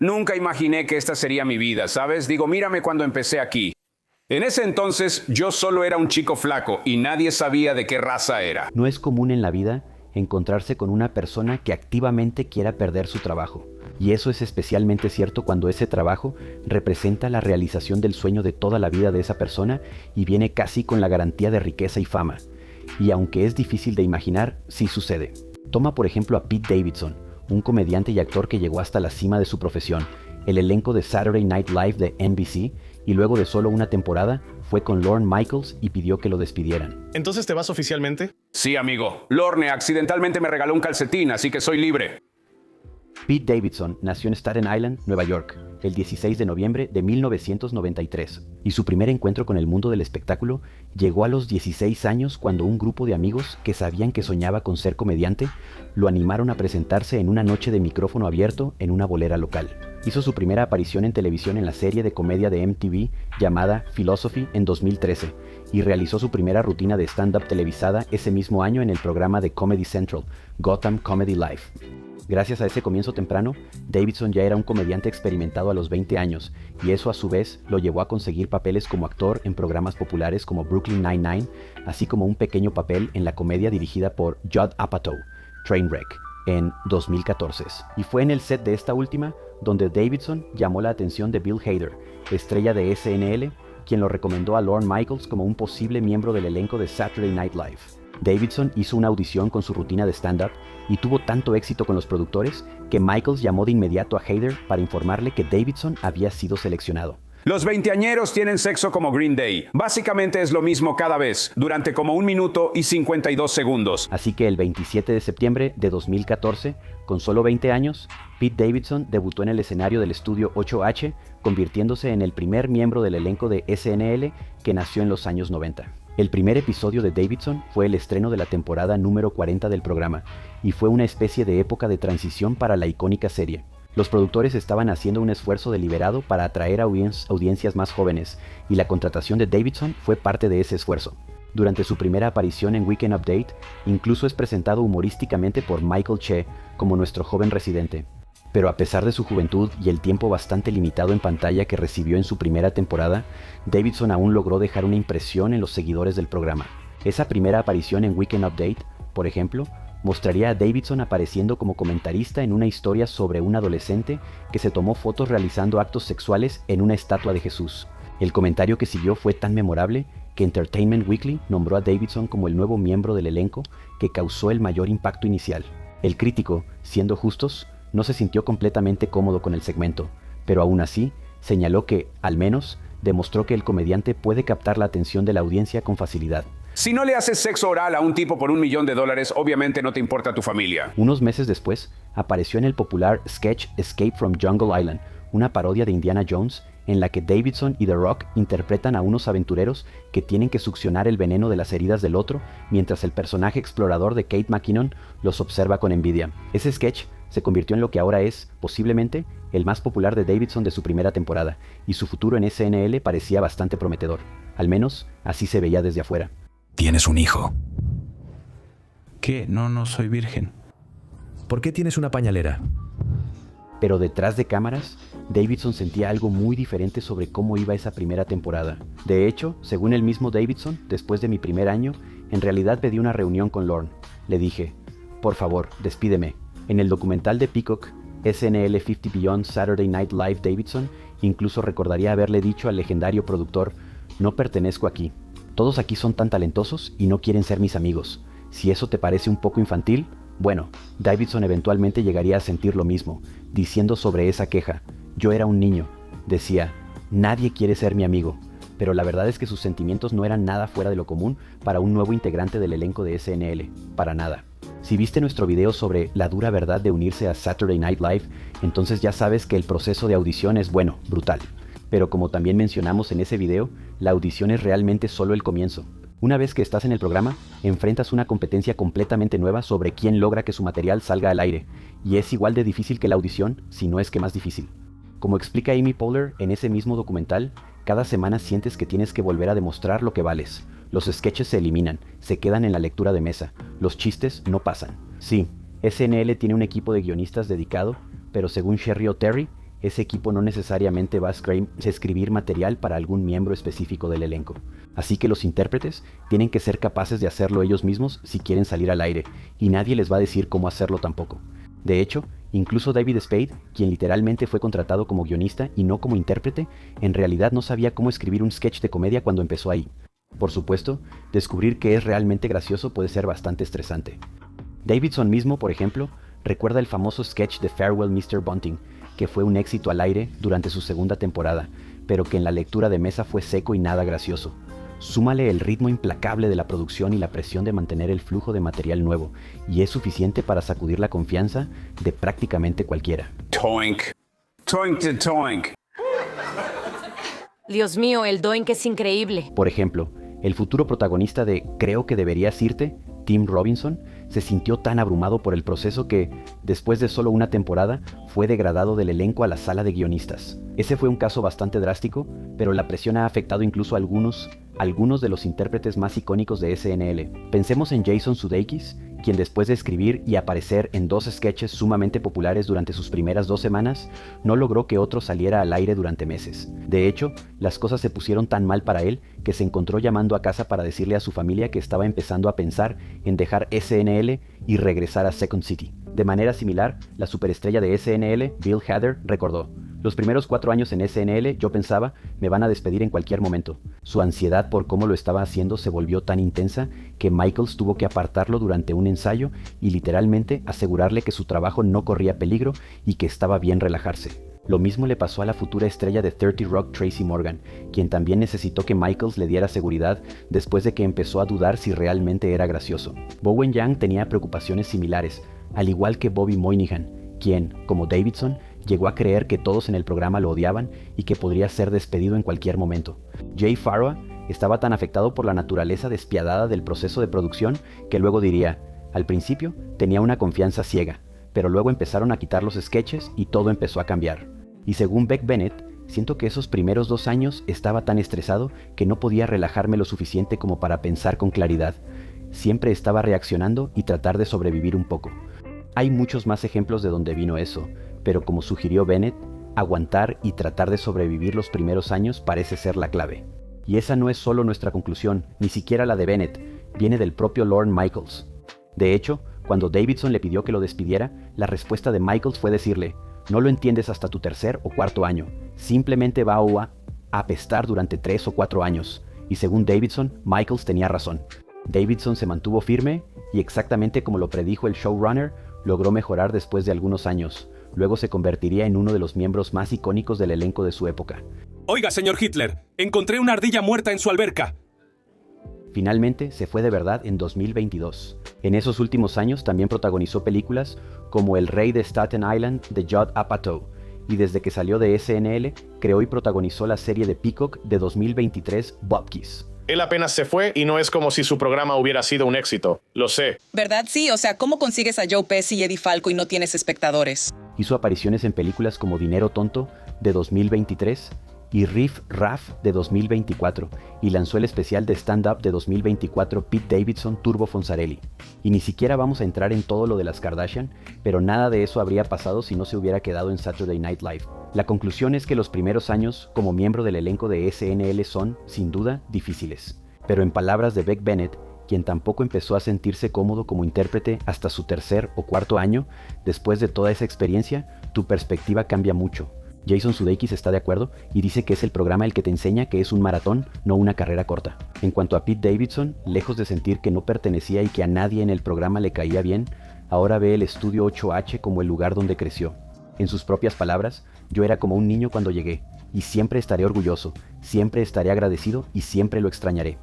Nunca imaginé que esta sería mi vida, ¿sabes? Digo, mírame cuando empecé aquí. En ese entonces yo solo era un chico flaco y nadie sabía de qué raza era. No es común en la vida encontrarse con una persona que activamente quiera perder su trabajo. Y eso es especialmente cierto cuando ese trabajo representa la realización del sueño de toda la vida de esa persona y viene casi con la garantía de riqueza y fama. Y aunque es difícil de imaginar, sí sucede. Toma por ejemplo a Pete Davidson, un comediante y actor que llegó hasta la cima de su profesión, el elenco de Saturday Night Live de NBC, y luego de solo una temporada fue con Lorne Michaels y pidió que lo despidieran. ¿Entonces te vas oficialmente? Sí, amigo. Lorne accidentalmente me regaló un calcetín, así que soy libre. Pete Davidson nació en Staten Island, Nueva York, el 16 de noviembre de 1993, y su primer encuentro con el mundo del espectáculo llegó a los 16 años cuando un grupo de amigos que sabían que soñaba con ser comediante lo animaron a presentarse en una noche de micrófono abierto en una bolera local. Hizo su primera aparición en televisión en la serie de comedia de MTV llamada Philosophy en 2013 y realizó su primera rutina de stand-up televisada ese mismo año en el programa de Comedy Central, Gotham Comedy Live. Gracias a ese comienzo temprano, Davidson ya era un comediante experimentado a los 20 años, y eso a su vez lo llevó a conseguir papeles como actor en programas populares como Brooklyn Nine-Nine, así como un pequeño papel en la comedia dirigida por Judd Apatow, Trainwreck, en 2014. Y fue en el set de esta última donde Davidson llamó la atención de Bill Hader, estrella de SNL, quien lo recomendó a Lorne Michaels como un posible miembro del elenco de Saturday Night Live. Davidson hizo una audición con su rutina de stand-up y tuvo tanto éxito con los productores que Michaels llamó de inmediato a Hader para informarle que Davidson había sido seleccionado. Los veinteañeros tienen sexo como Green Day. Básicamente es lo mismo cada vez, durante como 1 minuto y 52 segundos. Así que el 27 de septiembre de 2014, con solo 20 años, Pete Davidson debutó en el escenario del estudio 8H, convirtiéndose en el primer miembro del elenco de SNL que nació en los años 90. El primer episodio de Davidson fue el estreno de la temporada número 40 del programa, y fue una especie de época de transición para la icónica serie. Los productores estaban haciendo un esfuerzo deliberado para atraer a audiencias más jóvenes, y la contratación de Davidson fue parte de ese esfuerzo. Durante su primera aparición en Weekend Update, incluso es presentado humorísticamente por Michael Che como nuestro joven residente. Pero a pesar de su juventud y el tiempo bastante limitado en pantalla que recibió en su primera temporada, Davidson aún logró dejar una impresión en los seguidores del programa. Esa primera aparición en Weekend Update, por ejemplo, mostraría a Davidson apareciendo como comentarista en una historia sobre un adolescente que se tomó fotos realizando actos sexuales en una estatua de Jesús. El comentario que siguió fue tan memorable que Entertainment Weekly nombró a Davidson como el nuevo miembro del elenco que causó el mayor impacto inicial. El crítico, siendo justos, no se sintió completamente cómodo con el segmento, pero aún así señaló que, al menos, demostró que el comediante puede captar la atención de la audiencia con facilidad. Si no le haces sexo oral a un tipo por $1 millón, obviamente no te importa tu familia. Unos meses después, apareció en el popular sketch Escape from Jungle Island, una parodia de Indiana Jones, en la que Davidson y The Rock interpretan a unos aventureros que tienen que succionar el veneno de las heridas del otro, mientras el personaje explorador de Kate McKinnon los observa con envidia. Ese sketch se convirtió en lo que ahora es, posiblemente, el más popular de Davidson de su primera temporada, y su futuro en SNL parecía bastante prometedor. Al menos, así se veía desde afuera. ¿Tienes un hijo? ¿Qué? No soy virgen. ¿Por qué tienes una pañalera? Pero detrás de cámaras, Davidson sentía algo muy diferente sobre cómo iba esa primera temporada. De hecho, según el mismo Davidson, después de mi primer año, en realidad pedí una reunión con Lorne. Le dije, por favor, despídeme. En el documental de Peacock, SNL 50 Beyond Saturday Night Live, Davidson incluso recordaría haberle dicho al legendario productor, no pertenezco aquí. Todos aquí son tan talentosos y no quieren ser mis amigos. Si eso te parece un poco infantil, bueno, Davidson eventualmente llegaría a sentir lo mismo, diciendo sobre esa queja, yo era un niño. Decía, nadie quiere ser mi amigo. Pero la verdad es que sus sentimientos no eran nada fuera de lo común para un nuevo integrante del elenco de SNL, para nada. Si viste nuestro video sobre la dura verdad de unirse a Saturday Night Live, entonces ya sabes que el proceso de audición es, bueno, brutal. Pero como también mencionamos en ese video, la audición es realmente solo el comienzo. Una vez que estás en el programa, enfrentas una competencia completamente nueva sobre quién logra que su material salga al aire, y es igual de difícil que la audición, si no es que más difícil. Como explica Amy Poehler en ese mismo documental, cada semana sientes que tienes que volver a demostrar lo que vales. Los sketches se eliminan, se quedan en la lectura de mesa, los chistes no pasan. Sí, SNL tiene un equipo de guionistas dedicado, pero según Sherry O'Terry, ese equipo no necesariamente va a escribir material para algún miembro específico del elenco. Así que los intérpretes tienen que ser capaces de hacerlo ellos mismos si quieren salir al aire, y nadie les va a decir cómo hacerlo tampoco. De hecho, incluso David Spade, quien literalmente fue contratado como guionista y no como intérprete, en realidad no sabía cómo escribir un sketch de comedia cuando empezó ahí. Por supuesto, descubrir qué es realmente gracioso puede ser bastante estresante. Davidson mismo, por ejemplo, recuerda el famoso sketch de Farewell Mr. Bunting, que fue un éxito al aire durante su segunda temporada, pero que en la lectura de mesa fue seco y nada gracioso. Súmale el ritmo implacable de la producción y la presión de mantener el flujo de material nuevo, y es suficiente para sacudir la confianza de prácticamente cualquiera. Toink. Toink to toink. Dios mío, el doink es increíble. Por ejemplo, el futuro protagonista de Creo que deberías irte, Tim Robinson, se sintió tan abrumado por el proceso que, después de solo una temporada, fue degradado del elenco a la sala de guionistas. Ese fue un caso bastante drástico, pero la presión ha afectado incluso a algunos de los intérpretes más icónicos de SNL. Pensemos en Jason Sudeikis, quien después de escribir y aparecer en 2 sketches sumamente populares durante sus primeras 2 semanas, no logró que otro saliera al aire durante meses. De hecho, las cosas se pusieron tan mal para él que se encontró llamando a casa para decirle a su familia que estaba empezando a pensar en dejar SNL y regresar a Second City. De manera similar, la superestrella de SNL, Bill Hader, recordó: "Los primeros 4 años en SNL yo pensaba, me van a despedir en cualquier momento". Su ansiedad por cómo lo estaba haciendo se volvió tan intensa que Michaels tuvo que apartarlo durante un ensayo y literalmente asegurarle que su trabajo no corría peligro y que estaba bien relajarse. Lo mismo le pasó a la futura estrella de 30 Rock, Tracy Morgan, quien también necesitó que Michaels le diera seguridad después de que empezó a dudar si realmente era gracioso. Bowen Yang tenía preocupaciones similares, al igual que Bobby Moynihan, quien, como Davidson, llegó a creer que todos en el programa lo odiaban y que podría ser despedido en cualquier momento. Jay Farrow estaba tan afectado por la naturaleza despiadada del proceso de producción que luego diría: "Al principio tenía una confianza ciega, pero luego empezaron a quitar los sketches y todo empezó a cambiar". Y según Beck Bennett, siento que esos primeros 2 años estaba tan estresado que no podía relajarme lo suficiente como para pensar con claridad. Siempre estaba reaccionando y tratar de sobrevivir un poco. Hay muchos más ejemplos de donde vino eso, pero como sugirió Bennett, aguantar y tratar de sobrevivir los primeros años parece ser la clave. Y esa no es solo nuestra conclusión, ni siquiera la de Bennett, viene del propio Lorne Michaels. De hecho, cuando Davidson le pidió que lo despidiera, la respuesta de Michaels fue decirle: "No lo entiendes hasta tu 3er o 4.º año, simplemente va a apestar durante 3 o 4 años". Y según Davidson, Michaels tenía razón. Davidson se mantuvo firme y, exactamente como lo predijo el showrunner, logró mejorar después de algunos años. Luego se convertiría en uno de los miembros más icónicos del elenco de su época. Oiga, señor Hitler, encontré una ardilla muerta en su alberca. Finalmente, se fue de verdad en 2022. En esos últimos años también protagonizó películas como El Rey de Staten Island de Judd Apatow, y desde que salió de SNL, creó y protagonizó la serie de Peacock de 2023, Bupkis. Él apenas se fue y no es como si su programa hubiera sido un éxito. Lo sé. ¿Verdad? Sí, o sea, ¿cómo consigues a Joe Pesci y Eddie Falco y no tienes espectadores? Hizo apariciones en películas como Dinero Tonto de 2023 y Riff Raff de 2024, y lanzó el especial de stand-up de 2024 Pete Davidson Turbo Fonzarelli. Y ni siquiera vamos a entrar en todo lo de las Kardashian, pero nada de eso habría pasado si no se hubiera quedado en Saturday Night Live. La conclusión es que los primeros años como miembro del elenco de SNL son, sin duda, difíciles. Pero en palabras de Beck Bennett, quien tampoco empezó a sentirse cómodo como intérprete hasta su 3er o 4.º año, después de toda esa experiencia, tu perspectiva cambia mucho. Jason Sudeikis está de acuerdo y dice que es el programa el que te enseña que es un maratón, no una carrera corta. En cuanto a Pete Davidson, lejos de sentir que no pertenecía y que a nadie en el programa le caía bien, ahora ve el estudio 8H como el lugar donde creció. En sus propias palabras: "Yo era como un niño cuando llegué, y siempre estaré orgulloso, siempre estaré agradecido y siempre lo extrañaré".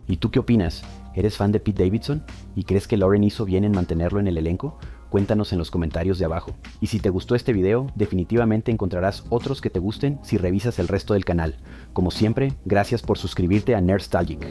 ¿Y tú qué opinas? ¿Eres fan de Pete Davidson? ¿Y crees que Lauren hizo bien en mantenerlo en el elenco? Cuéntanos en los comentarios de abajo. Y si te gustó este video, definitivamente encontrarás otros que te gusten si revisas el resto del canal. Como siempre, gracias por suscribirte a Nerdstalgic.